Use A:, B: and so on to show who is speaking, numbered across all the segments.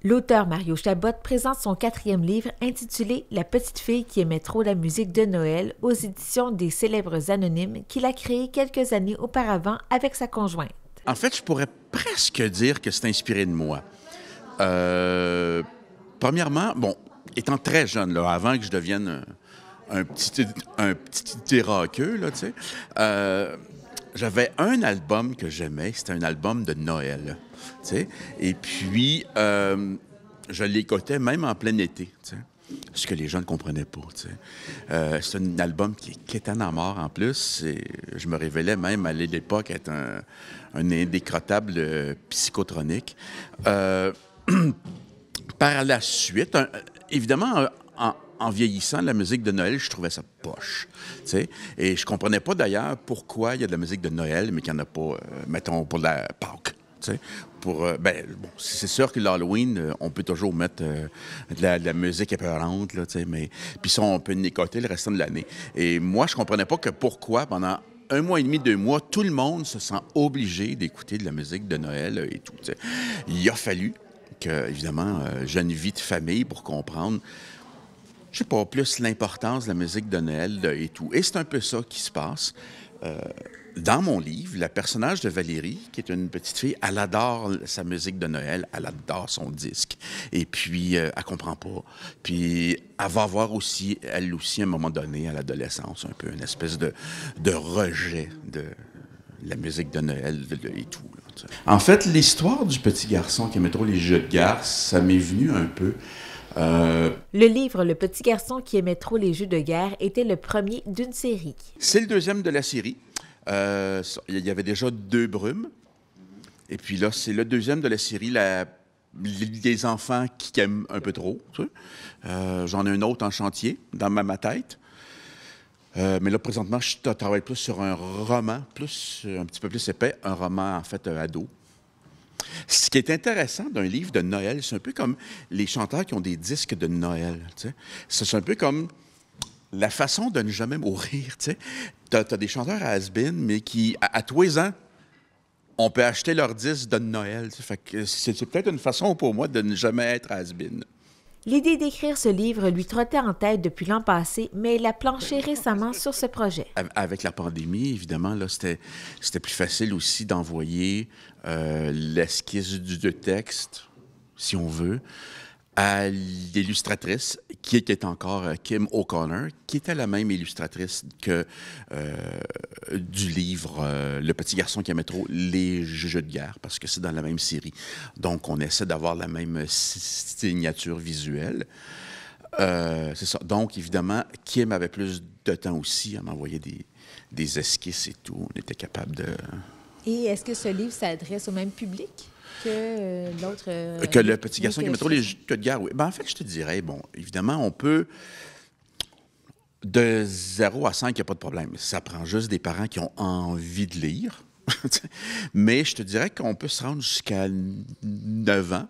A: L'auteur Mario Chabot présente son 4e livre intitulé « La petite fille qui aimait trop la musique de Noël » aux éditions des Célèbres Anonymes qu'il a créé quelques années auparavant avec sa conjointe.
B: En fait, je pourrais presque dire que c'est inspiré de moi. Premièrement, bon, étant très jeune, là, avant que je devienne un petit Irakeux, là, tu sais, j'avais un album que j'aimais, c'était un album de Noël, tu sais, et puis je l'écoutais même en plein été, tu sais, ce que les gens ne comprenaient pas, tu sais. C'est un album qui était en mort en plus, et je me révélais même à l'époque être un indécrottable psychotronique. Par la suite, évidemment, en vieillissant, la musique de Noël, je trouvais ça poche. Tu sais? Et je comprenais pas d'ailleurs pourquoi il y a de la musique de Noël, mais qu'il n'y en a pas, mettons, pour la Pâques. Tu sais? Ben, bon, c'est sûr que l'Halloween, on peut toujours mettre de la musique épeurante, là, tu sais, mais puis ça, on peut nicoter le restant de l'année. Et moi, je comprenais pas que pourquoi, pendant 1 mois et demi, 2 mois, tout le monde se sent obligé d'écouter de la musique de Noël et tout. Tu sais. Il a fallu que, évidemment, j'ai une vie de famille pour comprendre, je sais pas, plus l'importance de la musique de Noël et tout. Et c'est un peu ça qui se passe. Dans mon livre, le personnage de Valérie, qui est une petite fille, elle adore sa musique de Noël, elle adore son disque. Et puis, elle comprend pas. Puis, elle va avoir aussi, elle aussi, à un moment donné, à l'adolescence, un peu une espèce de rejet de la musique de Noël et tout. Là, en fait, l'histoire du petit garçon qui aimait trop les jeux de guerre, ça m'est venu un peu...
A: Le livre « Le petit garçon qui aimait trop les jeux de guerre » était le premier d'une série.
B: C'est le deuxième de la série. Il y avait déjà 2 brumes. Et puis là, c'est le deuxième de la série, les enfants qui aiment un peu trop. Tu sais. J'en ai un autre en chantier, dans ma tête. Mais là, présentement, je travaille plus sur un roman, un petit peu plus épais, un roman, en fait, ado. Ce qui est intéressant d'un livre de Noël, c'est un peu comme les chanteurs qui ont des disques de Noël. Tu sais. C'est un peu comme la façon de ne jamais mourir. Tu sais. T'as des chanteurs à has-been, mais qui, à tous les ans, on peut acheter leur disque de Noël. Tu sais. Fait que c'est peut-être une façon pour moi de ne jamais être has-been.
A: L'idée d'écrire ce livre lui trottait en tête depuis l'an passé, mais il a planché récemment sur ce projet.
B: Avec la pandémie, évidemment, là, c'était plus facile aussi d'envoyer l'esquisse du texte, si on veut, à l'illustratrice, qui était encore Kim O'Connor, qui était la même illustratrice que du livre Le petit garçon qui aimait trop les jeux de guerre, parce que c'est dans la même série. Donc, on essaie d'avoir la même signature visuelle. C'est ça. Donc, évidemment, Kim avait plus de temps aussi à m'envoyer des esquisses et tout. On était capable de...
A: Et est-ce que ce livre s'adresse au même public que l'autre...
B: que le petit garçon qui aimait trop les jeux de guerre, oui. Ben, en fait, je te dirais, bon, évidemment, on peut... De 0 à 5, il n'y a pas de problème. Ça prend juste des parents qui ont envie de lire. Mais je te dirais qu'on peut se rendre jusqu'à 9 ans.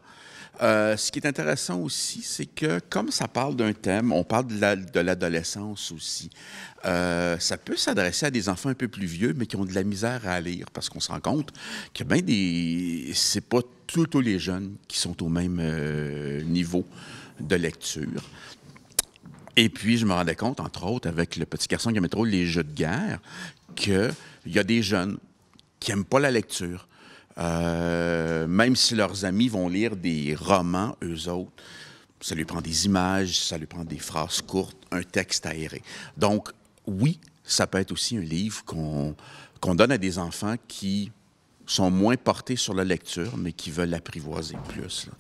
B: Ce qui est intéressant aussi, c'est que comme ça parle d'un thème, on parle de l'adolescence aussi. Ça peut s'adresser à des enfants un peu plus vieux, mais qui ont de la misère à lire, parce qu'on se rend compte que c'est pas tous les jeunes qui sont au même niveau de lecture. Et puis, je me rendais compte, entre autres, avec le petit garçon qui aimait trop les jeux de guerre, qu'il y a des jeunes qui n'aiment pas la lecture. Même si leurs amis vont lire des romans, eux autres, ça lui prend des images, ça lui prend des phrases courtes, un texte aéré. Donc, oui, ça peut être aussi un livre qu'on donne à des enfants qui sont moins portés sur la lecture, mais qui veulent l'apprivoiser plus. Là,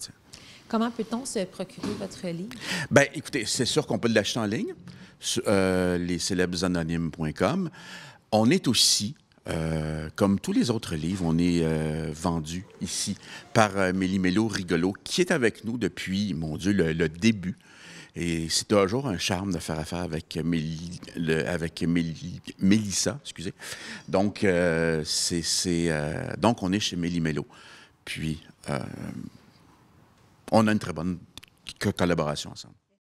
A: comment peut-on se procurer votre livre?
B: Bien, écoutez, c'est sûr qu'on peut l'acheter en ligne, sur lescélèbresanonymes.com. On est aussi... comme tous les autres livres, on est vendu ici par Méli-Mélo Rigolo, qui est avec nous depuis, mon Dieu, le début. Et c'est toujours un charme de faire affaire avec Mélissa, excusez. Donc, donc, on est chez Méli-Mélo. Puis, on a une très bonne collaboration ensemble.